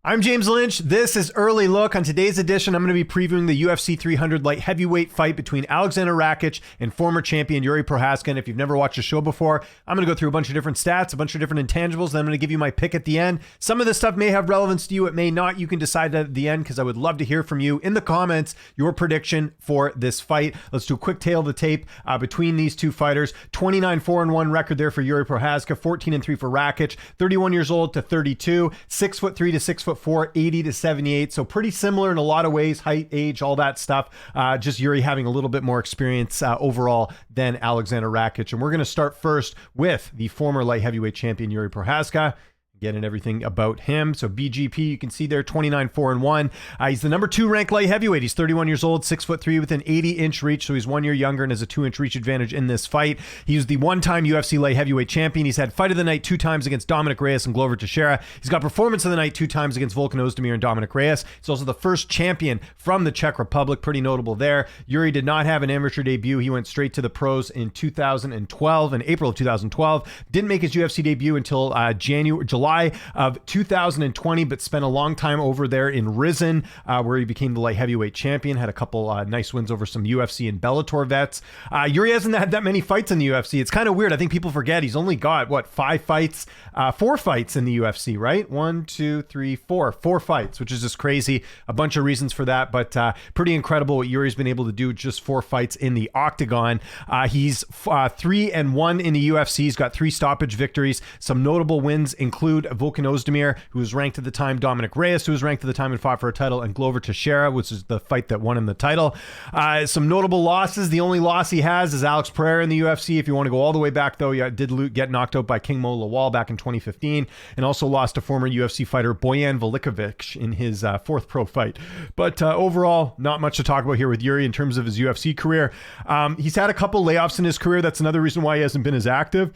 I'm James Lynch. This is Early Look. On today's edition, I'm going to be previewing the UFC 300 light heavyweight fight between Aleksandar Rakic and former champion Jiri Prochazka. And if you've never watched the show before, I'm going to go through a bunch of different stats, a bunch of different intangibles, and I'm going to give you my pick at the end. Some of this stuff may have relevance to you. It may not. You can decide at the end because I would love to hear from you in the comments your prediction for this fight. Let's do a quick tail of the tape between these two fighters. 29-4-1 record there for Jiri Prochazka, 14-3 for Rakic, 31 years old to 32, 6'3" to 6'4", 80 to 78. So pretty similar in a lot of ways, height, age, all that stuff. Just Jiri having a little bit more experience overall than Aleksandar Rakic. And we're going to start first with the former light heavyweight champion, Jiri Prochazka. Getting everything about him. So BGP, you can see there, 29-4-1. He's the number 2 ranked light heavyweight. He's 31 years old, 6'3" with an 80-inch reach. So he's 1 year younger and has a 2-inch reach advantage in this fight. He was the one-time UFC light heavyweight champion. He's had fight of the night 2 times against Dominic Reyes and Glover Teixeira. He's got performance of the night 2 times against Volkan Ozdemir and Dominic Reyes. He's also the first champion from the Czech Republic. Pretty notable there. Jiri did not have an amateur debut. He went straight to the pros in 2012, in April of 2012. Didn't make his UFC debut until July of 2020, but spent a long time over there in Rizin, where he became the light heavyweight champion. Had a couple nice wins over some UFC and Bellator vets. Jiri hasn't had that many fights in the UFC. It's kind of weird. I think people forget he's only got, 5 fights? 4 fights in the UFC, right? 1, 2, 3, 4. 4 fights, which is just crazy. A bunch of reasons for that, but pretty incredible what Jiri's been able to do, just 4 fights in the octagon. He's 3-1 in the UFC. He's got 3 stoppage victories. Some notable wins include Volkan Ozdemir, who was ranked at the time, Dominic Reyes, who was ranked at the time and fought for a title, and Glover Teixeira, which is the fight that won him the title. Some notable losses. The only loss he has is Alex Pereira in the UFC. If you want to go all the way back, though, he did get knocked out by King Mo Lawal back in 2015, and also lost to former UFC fighter Bojan Velikovic in his 4th pro fight. But overall, not much to talk about here with Jiri in terms of his UFC career. He's had a couple layoffs in his career. That's another reason why he hasn't been as active.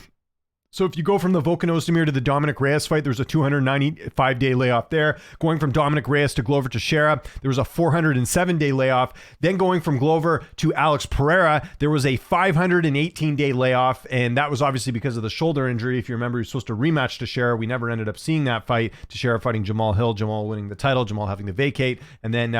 So if you go from the Volkan Ozdemir to the Dominic Reyes fight, there's a 295-day layoff there. Going from Dominic Reyes to Glover Teixeira, there was a 407-day layoff. Then going from Glover to Alex Pereira, there was a 518-day layoff, and that was obviously because of the shoulder injury. If you remember, he was supposed to rematch Teixeira. We never ended up seeing that fight. Teixeira fighting Jamal Hill, Jamal winning the title, Jamal having to vacate, and then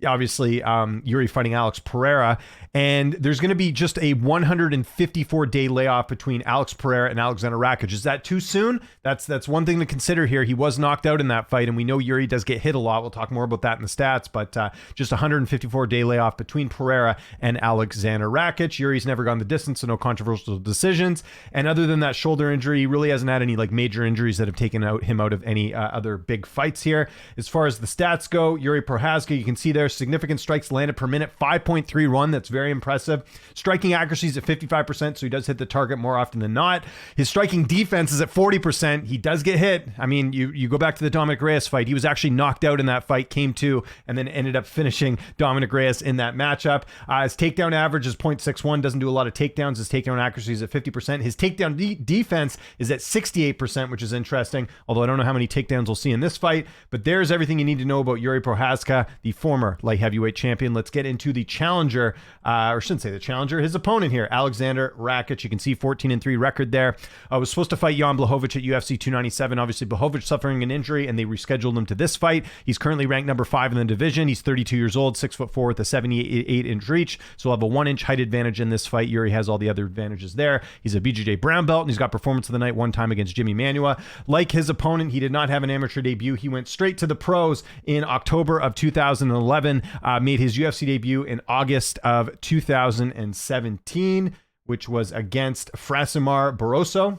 obviously Jiri fighting Alex Pereira. And there's going to be just a 154-day layoff between Alex Pereira and Aleksandar Rakic. Is that too soon? That's one thing to consider here. He was knocked out in that fight, and we know Jiri does get hit a lot. We'll talk more about that in the stats, but just a 154-day layoff between Pereira and Aleksandar Rakic. Jiri's never gone the distance, so no controversial decisions. And other than that shoulder injury, he really hasn't had any major injuries that have taken him out of any other big fights here. As far as the stats go, Jiri Prochazka, you can see there, significant strikes landed per minute, 5.31. That's very impressive. Striking accuracy is at 55%, so he does hit the target more often than not. His striking defense is at 40%. He does get hit. I mean, you go back to the Dominic Reyes fight. He was actually knocked out in that fight, came to, and then ended up finishing Dominic Reyes in that matchup. His takedown average is 0.61. Doesn't do a lot of takedowns. His takedown accuracy is at 50%. His takedown defense is at 68%, which is interesting, although I don't know how many takedowns we'll see in this fight. But there's everything you need to know about Jiri Prochazka, the former light heavyweight champion. Let's get into the challenger, or I shouldn't say the challenger, his opponent here, Aleksandar Rakic. You can see 14-3 record there. Was supposed to fight Jan Blachowicz at UFC 297. Obviously, Blachowicz suffering an injury, and they rescheduled him to this fight. He's currently ranked number 5 in the division. He's 32 years old, 6'4" with a 78-inch reach. So he'll have a 1-inch height advantage in this fight. Jiri has all the other advantages there. He's a BJJ brown belt, and he's got performance of the night 1 time against Jimmy Manua. Like his opponent, he did not have an amateur debut. He went straight to the pros in October of 2011, made his UFC debut in August of 2017, which was against Frasimir Barroso.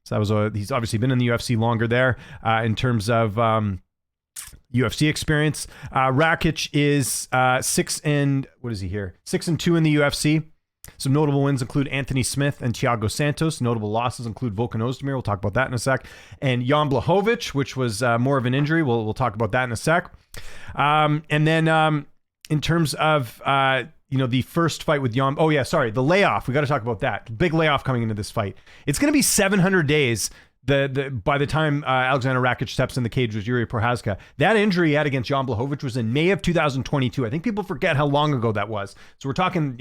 So that was he's obviously been in the UFC longer there in terms of UFC experience. Rakic is 6-2 in the UFC. Some notable wins include Anthony Smith and Thiago Santos. Notable losses include Volkan Ozdemir. We'll talk about that in a sec. And Jan Blachowicz, which was more of an injury. We'll talk about that in a sec. And then in terms of the first fight with Jan. Oh yeah, sorry, the layoff. We got to talk about that. Big layoff coming into this fight. It's going to be 700 days. By the time Aleksandar Rakic steps in the cage with Jiri Prochazka. That injury he had against Jan Blachowicz was in May of 2022. I think people forget how long ago that was. So we're talking,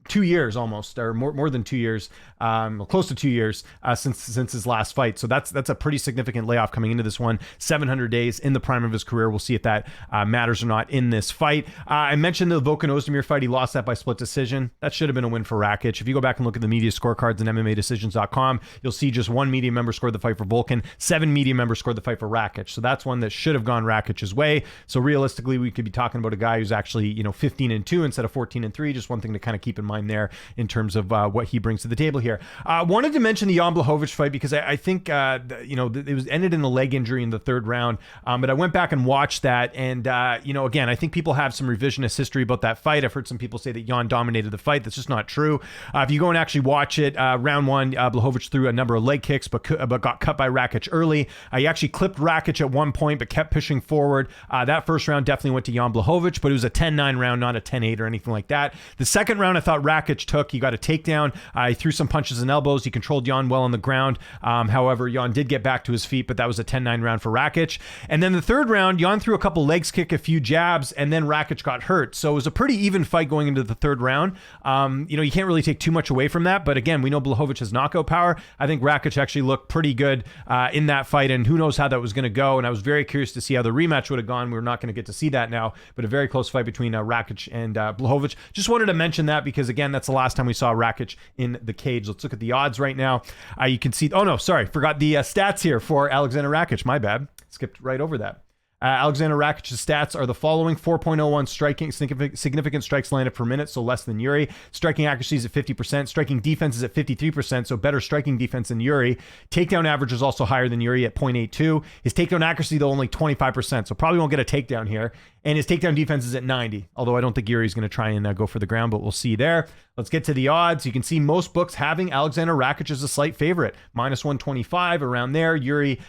2 years almost, or more than 2 years, close to 2 years since his last fight. So that's a pretty significant layoff coming into this one. 700 days in the prime of his career. We'll see if that matters or not in this fight. I mentioned the Volkan Ozdemir fight. He lost that by split decision. That should have been a win for Rakic. If you go back and look at the media scorecards and MMAdecisions.com, you'll see just one media member scored the fight for Volkan. 7 media members scored the fight for Rakic. So that's one that should have gone Rakic's way. So realistically, we could be talking about a guy who's actually 15-2 instead of 14-3. Just one thing to kind of keep in mind there in terms of what he brings to the table here. Wanted to mention the Jan Blachowicz fight because I think it was ended in a leg injury in the third round. But I went back and watched that, and again, I think people have some revisionist history about that fight. I've heard some people say that Jan dominated the fight. That's just not true. If you go and actually watch it, round one, Blachowicz threw a number of leg kicks, but got cut by Rakic early. He actually clipped Rakic at one point, but kept pushing forward. That first round definitely went to Jan Blachowicz, but it was a 10-9 round, not a 10-8 or anything like that. The second round, I thought Rakic took. He got a takedown. He threw some punches and elbows. He controlled Jan well on the ground. However, Jan did get back to his feet, but that was a 10-9 round for Rakic. And then the third round, Jan threw a couple legs kick, a few jabs, and then Rakic got hurt. So it was a pretty even fight going into the third round. You can't really take too much away from that. But again, we know Blachowicz has knockout power. I think Rakic actually looked pretty good in that fight, and who knows how that was going to go. And I was very curious to see how the rematch would have gone. We're not going to get to see that now, but a very close fight between Rakic and Blachowicz. Just wanted to mention that because, again, that's the last time we saw Rakic in the cage. Let's look at the odds right now. You can see, forgot the stats here for Aleksandar Rakic. My bad. Skipped right over that. Aleksandar Rakic's stats are the following: 4.01 striking, significant strikes landed per minute, so less than Jiri. Striking accuracy is at 50%. Striking defense is at 53%, so better striking defense than Jiri. Takedown average is also higher than Jiri at 0.82. His takedown accuracy, though, only 25%, so probably won't get a takedown here. And his takedown defense is at 90, although I don't think Yuri's going to try and go for the ground, but we'll see there. Let's get to the odds. You can see most books having Aleksandar Rakic as a slight favorite. -125, around there. Jiri,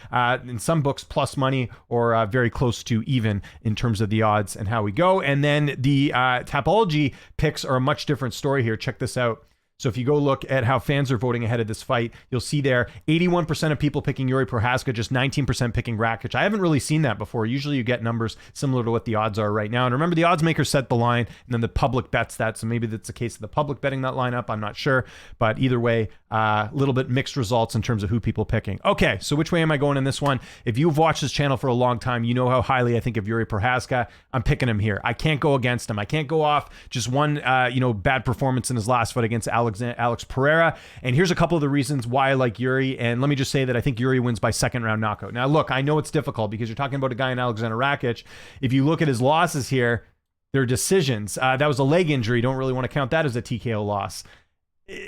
in some books, plus money or very close to even in terms of the odds and how we go. And then the Tapology picks are a much different story here. Check this out. So if you go look at how fans are voting ahead of this fight, you'll see there 81% of people picking Jiri Prochazka, just 19% picking Rakic. I haven't really seen that before. Usually you get numbers similar to what the odds are right now. And remember, the odds makers set the line and then the public bets that. So maybe that's a case of the public betting that line up. I'm not sure. But either way, a little bit mixed results in terms of who people picking. Okay, so which way am I going in this one? If you've watched this channel for a long time, you know how highly I think of Jiri Prochazka. I'm picking him here. I can't go against him. I can't go off just one bad performance in his last fight against Alex Pereira. And here's a couple of the reasons why I like Jiri. And let me just say that I think Jiri wins by second round knockout. Now, look, I know it's difficult because you're talking about a guy in Aleksandar Rakic. If you look at his losses here, they're decisions. That was a leg injury. Don't really want to count that as a TKO loss.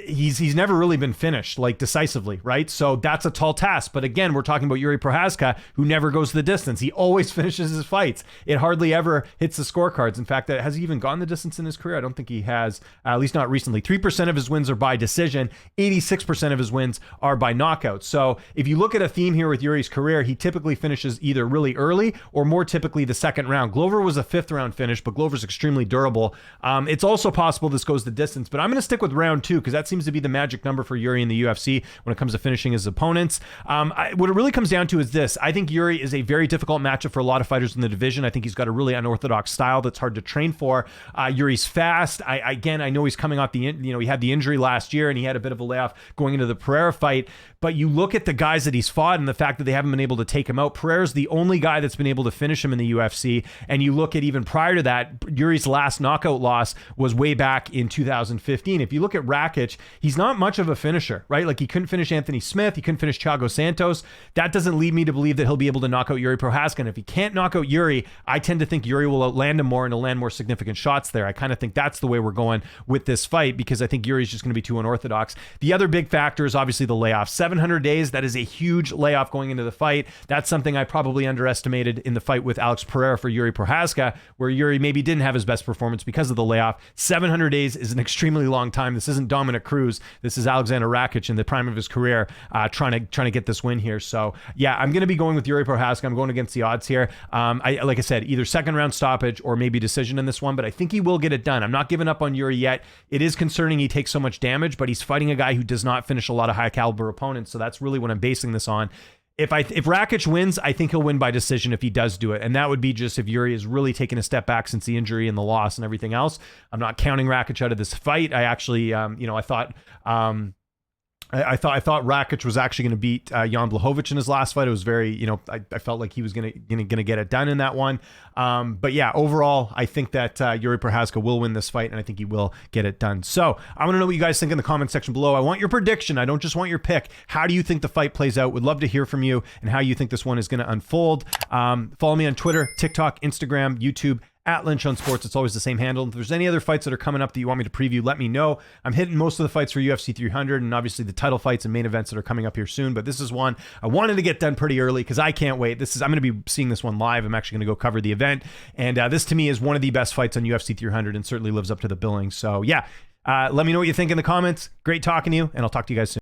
He's never really been finished like decisively, right? So that's a tall task. But again, we're talking about Jiri Prochazka, who never goes the distance. He always finishes his fights. It hardly ever hits the scorecards. In fact, has he even gone the distance in his career? I don't think he has, at least not recently. 3% of his wins are by decision. 86% of his wins are by knockout. So if you look at a theme here with Jiri's career, he typically finishes either really early or more typically the second round. Glover was a fifth round finish, but Glover's extremely durable. It's also possible this goes the distance, but I'm going to stick with round two because that seems to be the magic number for Jiri in the UFC when it comes to finishing his opponents. What it really comes down to is this. I think Jiri is a very difficult matchup for a lot of fighters in the division. I think he's got a really unorthodox style that's hard to train for. Jiri's fast. I know he's coming off he had the injury last year and he had a bit of a layoff going into the Pereira fight. But you look at the guys that he's fought and the fact that they haven't been able to take him out. Pereira's the only guy that's been able to finish him in the UFC. And you look at even prior to that, Jiri's last knockout loss was way back in 2015. If you look at Rakic, he's not much of a finisher, right? Like he couldn't finish Anthony Smith. He couldn't finish Thiago Santos. That doesn't lead me to believe that he'll be able to knock out Jiri Prochazka. And if he can't knock out Jiri, I tend to think Jiri will outland him more and he'll land more significant shots there. I kind of think that's the way we're going with this fight because I think Jiri's just going to be too unorthodox. The other big factor is obviously the layoff. 700 days, that is a huge layoff going into the fight. That's something I probably underestimated in the fight with Alex Pereira for Jiri Prochazka, where Jiri maybe didn't have his best performance because of the layoff. 700 days is an extremely long time. This isn't Dominic Cruz. This is Aleksandar Rakic in the prime of his career, trying to get this win here. So yeah, I'm going to be going with Jiri Prochazka. I'm going against the odds here. Like I said, either second round stoppage or maybe decision in this one, but I think he will get it done. I'm not giving up on Jiri yet. It is concerning he takes so much damage, but he's fighting a guy who does not finish a lot of high caliber opponents. So that's really what I'm basing this on. If Rakic wins, I think he'll win by decision if he does do it. And that would be just if Jiri has really taken a step back since the injury and the loss and everything else. I'm not counting Rakic out of this fight. I actually, I thought Rakic was actually going to beat Jan Blachowicz in his last fight. It was very, I felt like he was going to get it done in that one. But yeah, overall, I think that Jiri Prochazka will win this fight, and I think he will get it done. So I want to know what you guys think in the comment section below. I want your prediction. I don't just want your pick. How do you think the fight plays out? Would love to hear from you and how you think this one is going to unfold. Follow me on Twitter, TikTok, Instagram, YouTube, at Lynch on Sports. It's always the same handle. If there's any other fights that are coming up that you want me to preview, let me know. I'm hitting most of the fights for UFC 300 and obviously the title fights and main events that are coming up here soon. But this is one I wanted to get done pretty early because I can't wait. I'm going to be seeing this one live. I'm actually going to go cover the event. And this to me is one of the best fights on UFC 300 and certainly lives up to the billing. So yeah, let me know what you think in the comments. Great talking to you, and I'll talk to you guys soon.